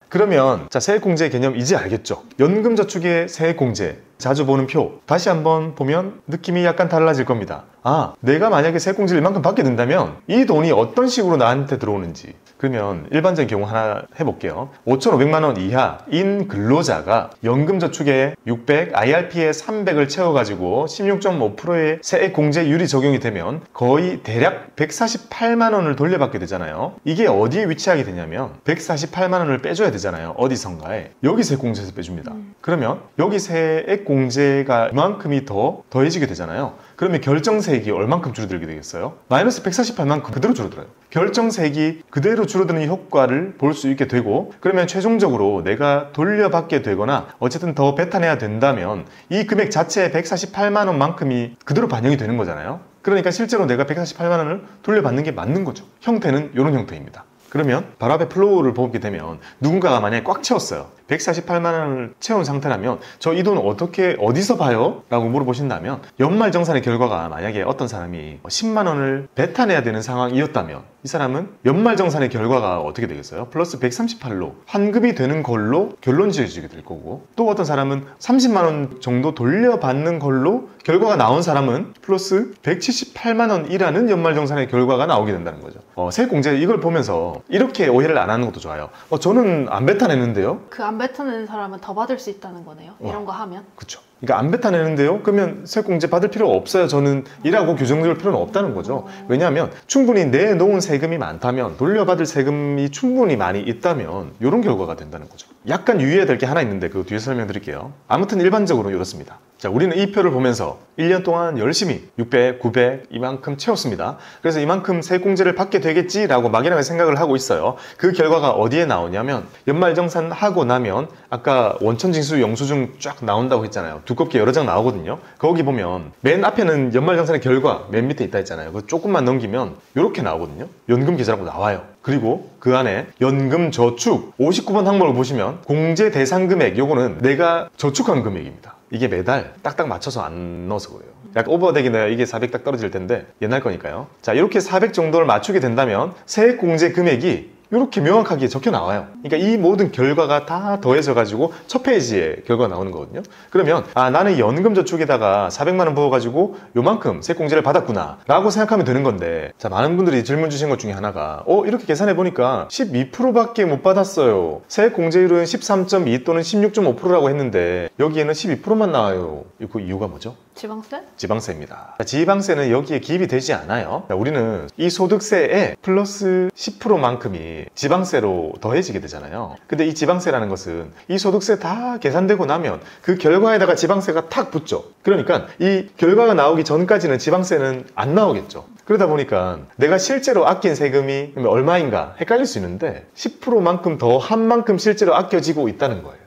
그러면 자, 세액공제의 개념 이제 알겠죠? 연금저축의 세액공제 자주 보는 표 다시 한번 보면 느낌이 약간 달라질 겁니다. 아, 내가 만약에 세액공제를 이만큼 받게 된다면 이 돈이 어떤 식으로 나한테 들어오는지. 그러면 일반적인 경우 하나 해볼게요. 5,500만 원 이하인 근로자가 연금저축에 600, IRP에 300을 채워가지고 16.5%의 세액공제율이 적용이 되면 거의 대략 148만 원을 돌려받게 되잖아요. 이게 어디에 위치하게 되냐면 148만 원을 빼줘야 되잖아요. 어디선가에. 여기 세액공제에서 빼줍니다. 그러면 여기 세액공제가 이만큼이 더 더해지게 되잖아요. 그러면 결정세액이 얼만큼 줄어들게 되겠어요? 마이너스 148만큼 그대로 줄어들어요. 결정세액이 그대로 줄어드는 효과를 볼 수 있게 되고, 그러면 최종적으로 내가 돌려받게 되거나 어쨌든 더 뱉어내야 된다면 이 금액 자체의 148만 원만큼이 그대로 반영이 되는 거잖아요. 그러니까 실제로 내가 148만 원을 돌려받는 게 맞는 거죠. 형태는 이런 형태입니다. 그러면 바로 앞에 플로우를 보게 되면 누군가가 만약에 꽉 채웠어요. 148만 원을 채운 상태라면 저 이 돈 어떻게 어디서 봐요? 라고 물어보신다면 연말정산의 결과가 만약에 어떤 사람이 10만 원을 뱉어내야 되는 상황이었다면 이 사람은 연말정산의 결과가 어떻게 되겠어요? 플러스 138로 환급이 되는 걸로 결론 지어지게 될 거고, 또 어떤 사람은 30만 원 정도 돌려받는 걸로 결과가 나온 사람은 플러스 178만 원이라는 연말정산의 결과가 나오게 된다는 거죠. 세액공제 이걸 보면서 이렇게 오해를 안 하는 것도 좋아요. 저는 안 뱉어내는데요? 그 안 뱉어내는 사람은 더 받을 수 있다는 거네요. 이런 거 하면. 그렇죠. 그러니까 안 뱉어내는데요? 그러면 세액공제 받을 필요가 없어요. 저는 이라고 규정될 필요는 없다는 거죠. 왜냐하면 충분히 내놓은 세금이 많다면, 돌려받을 세금이 충분히 많이 있다면 이런 결과가 된다는 거죠. 약간 유의해야 될 게 하나 있는데 그거 뒤에 설명드릴게요. 아무튼 일반적으로 이렇습니다. 자, 우리는 이 표를 보면서 1년 동안 열심히 600, 900 이만큼 채웠습니다. 그래서 이만큼 세액공제를 받게 되겠지라고 막연하게 생각을 하고 있어요. 그 결과가 어디에 나오냐면 연말정산 하고 나면 아까 원천징수 영수증 쫙 나온다고 했잖아요. 두껍게 여러 장 나오거든요. 거기 보면 맨 앞에는 연말정산의 결과 맨 밑에 있다 했잖아요. 그거 조금만 넘기면 이렇게 나오거든요. 연금계좌라고 나와요. 그리고 그 안에 연금저축 59번 항목을 보시면 공제 대상 금액, 요거는 내가 저축한 금액입니다. 이게 매달 딱딱 맞춰서 안 넣어서 그래요. 약간 오버되기는 이게 400 딱 떨어질 텐데 옛날 거니까요. 자, 이렇게 400 정도를 맞추게 된다면 세액공제 금액이 이렇게 명확하게 적혀 나와요. 그러니까 이 모든 결과가 다 더해져 가지고 첫 페이지에 결과가 나오는 거거든요. 그러면 나는 연금저축에다가 400만 원 부어가지고 요만큼 세액공제를 받았구나 라고 생각하면 되는 건데, 자, 많은 분들이 질문 주신 것 중에 하나가 이렇게 계산해 보니까 12%밖에 못 받았어요. 세액공제율은 13.2 또는 16.5%라고 했는데 여기에는 12%만 나와요. 그 이유가 뭐죠? 지방세? 지방세입니다. 지방세는 여기에 기입이 되지 않아요. 우리는 이 소득세에 플러스 10%만큼이 지방세로 더해지게 되잖아요. 근데 이 지방세라는 것은 이 소득세 다 계산되고 나면 그 결과에다가 지방세가 탁 붙죠. 그러니까 이 결과가 나오기 전까지는 지방세는 안 나오겠죠. 그러다 보니까 내가 실제로 아낀 세금이 얼마인가 헷갈릴 수 있는데 10%만큼 더 한 만큼 실제로 아껴지고 있다는 거예요.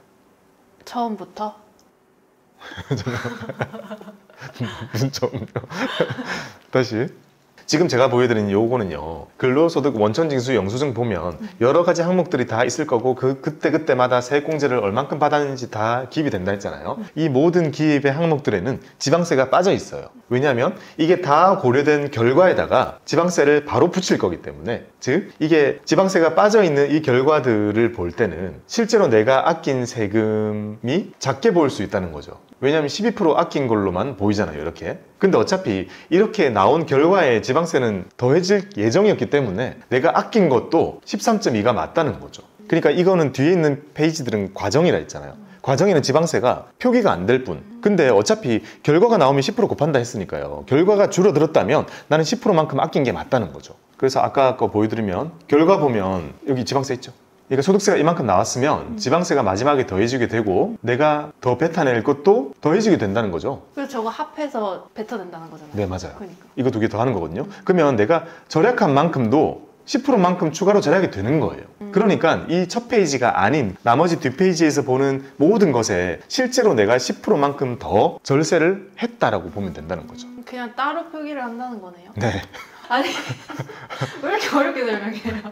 처음부터? 무슨 처음이요? 다시. 지금 제가 보여드린 요거는요, 근로소득 원천징수 영수증 보면 여러 가지 항목들이 다 있을 거고 그때마다 세액공제를 얼만큼 받았는지 다 기입이 된다 했잖아요. 이 모든 기입의 항목들에는 지방세가 빠져 있어요. 왜냐하면 이게 다 고려된 결과에다가 지방세를 바로 붙일 거기 때문에, 즉 이게 지방세가 빠져 있는 이 결과들을 볼 때는 실제로 내가 아낀 세금이 작게 보일 수 있다는 거죠. 왜냐하면 12% 아낀 걸로만 보이잖아요, 이렇게. 근데 어차피 이렇게 나온 결과에 지방세는 더해질 예정이었기 때문에 내가 아낀 것도 13.2가 맞다는 거죠. 그러니까 이거는 뒤에 있는 페이지들은 과정이라 했잖아요. 과정에는 지방세가 표기가 안 될 뿐. 근데 어차피 결과가 나오면 10% 곱한다 했으니까요. 결과가 줄어들었다면 나는 10%만큼 아낀 게 맞다는 거죠. 그래서 아까 거 보여드리면 결과 보면 여기 지방세 있죠. 그러니까 소득세가 이만큼 나왔으면 지방세가 마지막에 더해지게 되고 내가 더 뱉어낼 것도 더해지게 된다는 거죠. 그래서 저거 합해서 뱉어낸다는 거잖아요. 네, 맞아요. 그러니까. 이거 두 개 더 하는 거거든요. 그러면 내가 절약한 만큼도 10%만큼 추가로 절약이 되는 거예요. 그러니까 이 첫 페이지가 아닌 나머지 뒷페이지에서 보는 모든 것에 실제로 내가 10%만큼 더 절세를 했다라고 보면 된다는 거죠. 그냥 따로 표기를 한다는 거네요. 네. 아니 왜 이렇게 어렵게 설명해요?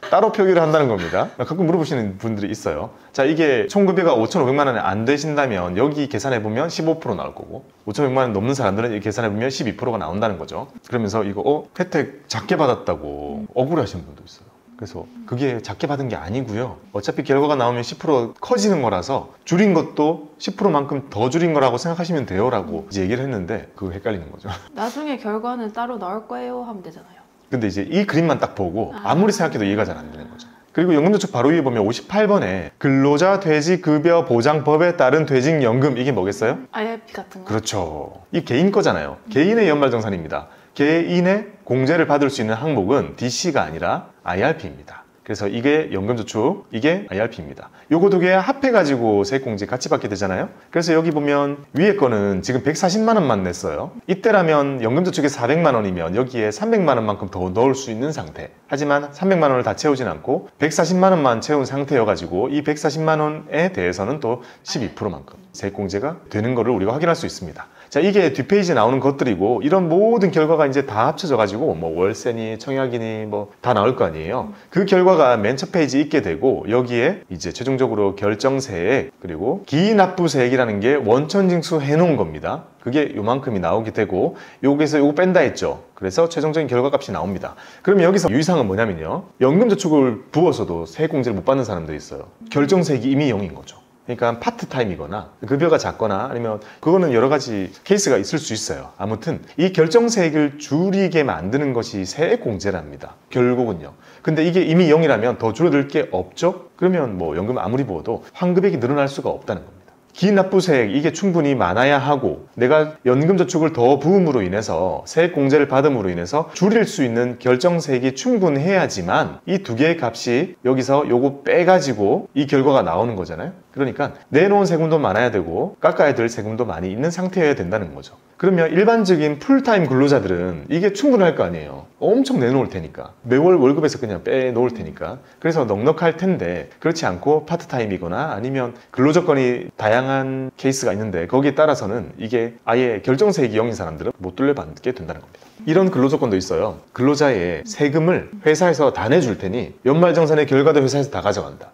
따로 표기를 한다는 겁니다. 가끔 물어보시는 분들이 있어요. 자, 이게 총급여가 5,500만 원이 안 되신다면 여기 계산해보면 15% 나올 거고 5,100만 원 넘는 사람들은 이 계산해보면 12%가 나온다는 거죠. 그러면서 이거 혜택 작게 받았다고 억울해하시는 분도 있어요. 그래서 그게 작게 받은 게 아니고요. 어차피 결과가 나오면 10% 커지는 거라서 줄인 것도 10%만큼 더 줄인 거라고 생각하시면 돼요 라고 이제 얘기를 했는데 그거 헷갈리는 거죠. 나중에 결과는 따로 나올 거예요 하면 되잖아요. 근데 이제 이 그림만 딱 보고 아무리 생각해도 이해가 잘 안 되는 거죠. 그리고 연금저축 바로 위에 보면 58번에 근로자 퇴직급여 보장법에 따른 퇴직연금, 이게 뭐겠어요? IRP 같은 거. 그렇죠. 이 개인 거잖아요. 개인의 연말정산입니다. 개인의 공제를 받을 수 있는 항목은 DC가 아니라 IRP입니다. 그래서 이게 연금저축, 이게 IRP입니다. 요거 두 개 합해가지고 세액공제 같이 받게 되잖아요. 그래서 여기 보면 위에 거는 지금 140만 원만 냈어요. 이때라면 연금저축에 400만 원이면 여기에 300만 원만큼 더 넣을 수 있는 상태. 하지만 300만 원을 다 채우진 않고 140만 원만 채운 상태여가지고 이 140만 원에 대해서는 또 12%만큼 세액공제가 되는 거를 우리가 확인할 수 있습니다. 자, 이게 뒷페이지에 나오는 것들이고 이런 모든 결과가 이제 다 합쳐져 가지고 뭐 월세니 청약이니 뭐 다 나올 거 아니에요. 그 결과가 맨 첫 페이지에 있게 되고 여기에 이제 최종적으로 결정세액 그리고 기납부세액이라는 게 원천징수 해놓은 겁니다. 그게 요만큼이 나오게 되고 여기서 요거 뺀다 했죠. 그래서 최종적인 결과값이 나옵니다. 그러면 여기서 유의사항은 뭐냐면요. 연금저축을 부어서도 세액공제를 못 받는 사람들이 있어요. 결정세액이 이미 0인 거죠. 그러니까 파트타임이거나 급여가 작거나 아니면 그거는 여러 가지 케이스가 있을 수 있어요. 아무튼 이 결정세액을 줄이게 만드는 것이 세액공제랍니다. 결국은요. 근데 이게 이미 0이라면 더 줄어들 게 없죠? 그러면 뭐 연금 아무리 부어도 환급액이 늘어날 수가 없다는 겁니다. 기납부세액 이게 충분히 많아야 하고 내가 연금저축을 더 부음으로 인해서 세액공제를 받음으로 인해서 줄일 수 있는 결정세액이 충분해야지만 이 두 개의 값이 여기서 요거 빼가지고 이 결과가 나오는 거잖아요. 그러니까 내놓은 세금도 많아야 되고 깎아야 될 세금도 많이 있는 상태여야 된다는 거죠. 그러면 일반적인 풀타임 근로자들은 이게 충분할 거 아니에요. 엄청 내놓을 테니까 매월 월급에서 그냥 빼놓을 테니까 그래서 넉넉할 텐데 그렇지 않고 파트타임이거나 아니면 근로조건이 다양한 케이스가 있는데 거기에 따라서는 이게 아예 결정세액이 0인 사람들은 못 돌려받게 된다는 겁니다. 이런 근로조건도 있어요. 근로자의 세금을 회사에서 다 내줄 테니 연말정산의 결과도 회사에서 다 가져간다.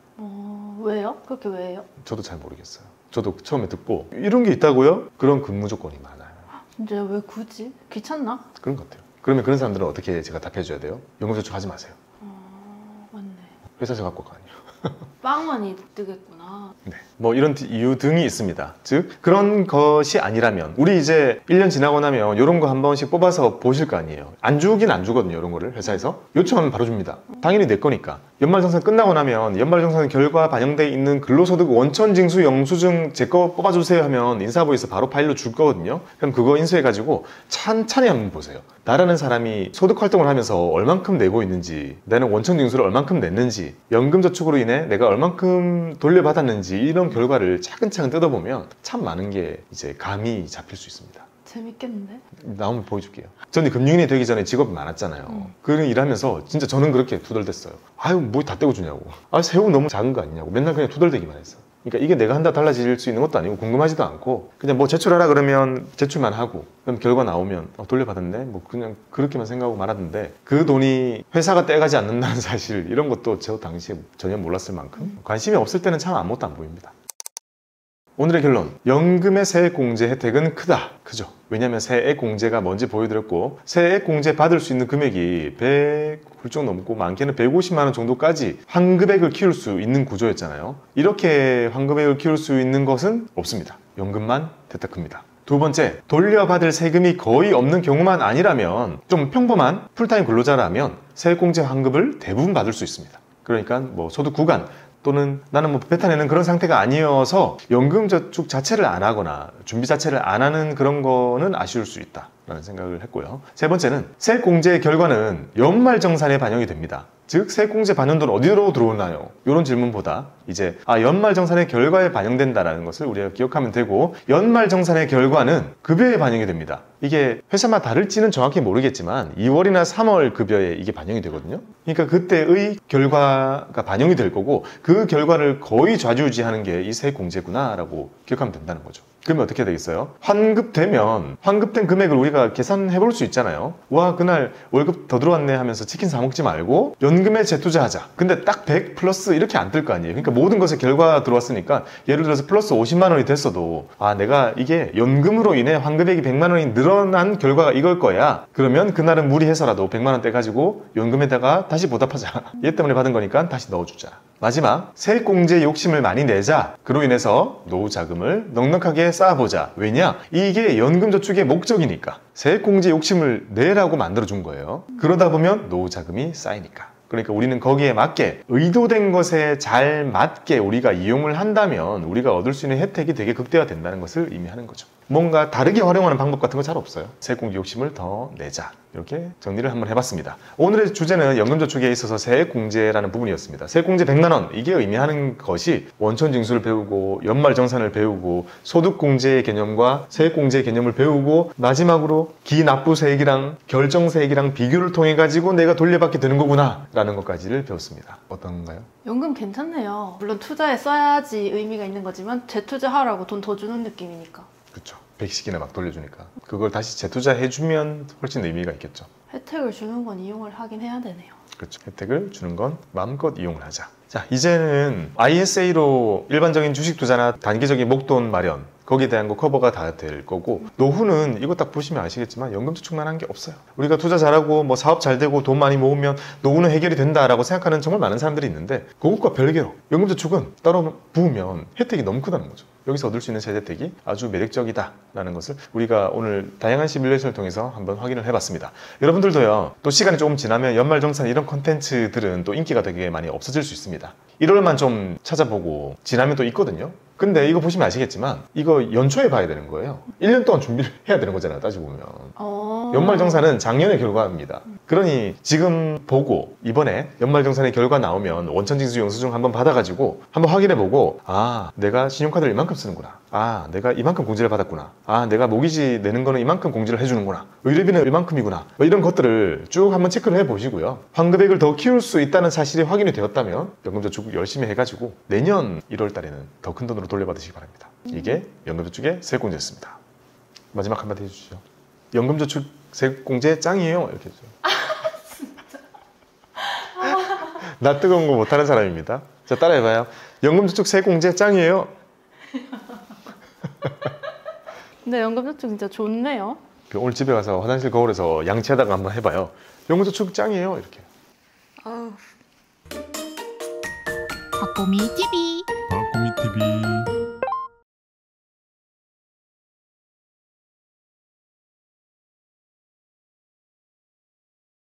왜요? 그렇게 왜요? 저도 잘 모르겠어요. 저도 처음에 듣고 이런 게 있다고요? 그런 근무 조건이 많아요. 진짜 왜 굳이? 귀찮나? 그런 것 같아요. 그러면 그런 사람들은 어떻게 제가 답해줘야 돼요? 연금저축 하지 마세요. 맞네. 회사에서 갖고 가 아니에요. 빵만 뜨겠구나. 네. 뭐 이런 이유 등이 있습니다. 즉 그런 것이 아니라면 우리 이제 1년 지나고 나면 이런 거 한 번씩 뽑아서 보실 거 아니에요. 안 주긴 안 주거든요. 이런 거를 회사에서 요청하면 바로 줍니다. 당연히 내 거니까. 연말정산 끝나고 나면 연말정산 결과 반영돼 있는 근로소득 원천징수 영수증 제 거 뽑아주세요 하면 인사부에서 바로 파일로 줄 거거든요. 그럼 그거 인수해가지고 찬찬히 한번 보세요. 나라는 사람이 소득활동을 하면서 얼만큼 내고 있는지, 나는 원천징수를 얼만큼 냈는지, 연금저축으로 인해 내가 얼만큼 돌려받았는지 이런 결과를 차근차근 뜯어보면 참 많은 게 이제 감이 잡힐 수 있습니다. 재밌겠는데? 나오면 보여줄게요. 저는 금융인이 되기 전에 직업이 많았잖아요. 그 일하면서 진짜 저는 그렇게 투덜댔어요. 아유 뭐 다 떼고 주냐고. 아 세금 너무 작은 거 아니냐고. 맨날 그냥 투덜대기만 했어. 그러니까 이게 내가 한다 달라질 수 있는 것도 아니고 궁금하지도 않고 그냥 뭐 제출하라 그러면 제출만 하고 그럼 결과 나오면 돌려받았네 뭐 그냥 그렇게만 생각하고 말았는데 그 돈이 회사가 떼가지 않는다는 사실 이런 것도 저 당시에 전혀 몰랐을 만큼 관심이 없을 때는 참 아무것도 안 보입니다. 오늘의 결론, 연금의 세액공제 혜택은 크다. 그죠? 왜냐면 세액공제가 뭔지 보여드렸고 세액공제 받을 수 있는 금액이 100 훌쩍 넘고 많게는 150만 원 정도까지 환급액을 키울 수 있는 구조였잖아요. 이렇게 환급액을 키울 수 있는 것은 없습니다. 연금만 대딱 큽니다. 두 번째, 돌려받을 세금이 거의 없는 경우만 아니라면 좀 평범한 풀타임 근로자라면 세액공제 환급을 대부분 받을 수 있습니다. 그러니까 뭐 소득 구간 또는 나는 뭐 뱉어내는 그런 상태가 아니어서 연금저축 자체를 안 하거나 준비 자체를 안 하는 그런 거는 아쉬울 수 있다 라는 생각을 했고요. 세 번째는 세액공제의 결과는 연말정산에 반영이 됩니다. 즉 세액공제 받는 돈 어디로 들어오나요? 이런 질문보다 이제 연말정산의 결과에 반영된다는 것을 우리가 기억하면 되고 연말정산의 결과는 급여에 반영이 됩니다. 이게 회사마다 다를지는 정확히 모르겠지만 2월이나 3월 급여에 이게 반영이 되거든요. 그러니까 그때의 결과가 반영이 될 거고 그 결과를 거의 좌지우지하는 게 이 세액공제구나 라고 기억하면 된다는 거죠. 그러면 어떻게 되겠어요? 환급되면 환급된 금액을 우리가 계산해 볼 수 있잖아요. 와, 그날 월급 더 들어왔네 하면서 치킨 사 먹지 말고 연금에 재투자하자. 근데 딱 100 플러스 이렇게 안 뜰 거 아니에요. 그러니까 모든 것에 결과 들어왔으니까 예를 들어서 플러스 50만 원이 됐어도 아, 내가 이게 연금으로 인해 환급액이 100만 원이 늘어난 결과가 이걸 거야. 그러면 그날은 무리해서라도 100만 원 떼가지고 연금에다가 다시 보답하자. 얘 때문에 받은 거니까 다시 넣어주자. 마지막, 세액공제 욕심을 많이 내자. 그로 인해서 노후 자금을 넉넉하게 쌓아보자. 왜냐? 이게 연금저축의 목적이니까. 세액공제 욕심을 내라고 만들어준 거예요. 그러다 보면 노후 자금이 쌓이니까. 그러니까 우리는 거기에 맞게 의도된 것에 잘 맞게 우리가 이용을 한다면 우리가 얻을 수 있는 혜택이 되게 극대화된다는 것을 의미하는 거죠. 뭔가 다르게 활용하는 방법 같은 거 잘 없어요. 세액공제 욕심을 더 내자. 이렇게 정리를 한번 해봤습니다. 오늘의 주제는 연금저축에 있어서 세액공제라는 부분이었습니다. 세액공제 100만 원, 이게 의미하는 것이 원천징수를 배우고 연말정산을 배우고 소득공제의 개념과 세액공제의 개념을 배우고 마지막으로 기납부세액이랑 결정세액이랑 비교를 통해 가지고 내가 돌려받게 되는 거구나 라는 것까지를 배웠습니다. 어떤가요? 연금 괜찮네요. 물론 투자에 써야지 의미가 있는 거지만 재투자하라고 돈 더 주는 느낌이니까. 그렇죠. 100씩이나 막 돌려주니까 그걸 다시 재투자해주면 훨씬 의미가 있겠죠. 혜택을 주는 건 이용을 하긴 해야 되네요. 그렇죠. 혜택을 주는 건 마음껏 이용을 하자. 자, 이제는 ISA로 일반적인 주식 투자나 단기적인 목돈 마련 거기에 대한 거 커버가 다 될 거고, 노후는 이거 딱 보시면 아시겠지만 연금저축만 한 게 없어요. 우리가 투자 잘하고 뭐 사업 잘 되고 돈 많이 모으면 노후는 해결이 된다라고 생각하는 정말 많은 사람들이 있는데, 그것과 별개로 연금저축은 따로 부으면 혜택이 너무 크다는 거죠. 여기서 얻을 수 있는 세대 혜택이 아주 매력적이다라는 것을 우리가 오늘 다양한 시뮬레이션을 통해서 한번 확인을 해봤습니다. 여러분들도요, 또 시간이 조금 지나면 연말정산 이런 콘텐츠들은 또 인기가 되게 많이 없어질 수 있습니다. 1월만 좀 찾아보고 지나면 또 있거든요. 근데 이거 보시면 아시겠지만 이거 연초에 봐야 되는 거예요. 1년 동안 준비를 해야 되는 거잖아요, 따지고 보면. 연말정산은 작년의 결과입니다. 그러니 지금 보고 이번에 연말정산의 결과 나오면 원천징수 영수증 한번 받아가지고 한번 확인해보고, 아, 내가 신용카드를 이만큼 쓰는구나, 아, 내가 이만큼 공제를 받았구나, 아, 내가 모기지 내는 거는 이만큼 공제를 해주는구나, 의료비는 이만큼이구나, 뭐 이런 것들을 쭉 한번 체크를 해보시고요. 환급액을 더 키울 수 있다는 사실이 확인이 되었다면 연금저축 열심히 해가지고 내년 1월 달에는 더 큰 돈으로 돌려받으시기 바랍니다. 이게 연금저축의 세액공제였습니다. 마지막 한마디 해주시죠. 연금저축 세액공제 짱이에요, 이렇게 해주세요. 나 뜨거운 거 못하는 사람입니다. 자, 따라해봐요. 연금저축 세액공제 짱이에요. 근데 연금저축 진짜 좋네요. 오늘 집에 가서 화장실 거울에서 양치하다가 한번 해봐요. 연금저축 짱이에요, 이렇게. 아우. 박보미 TV. 박보미 TV.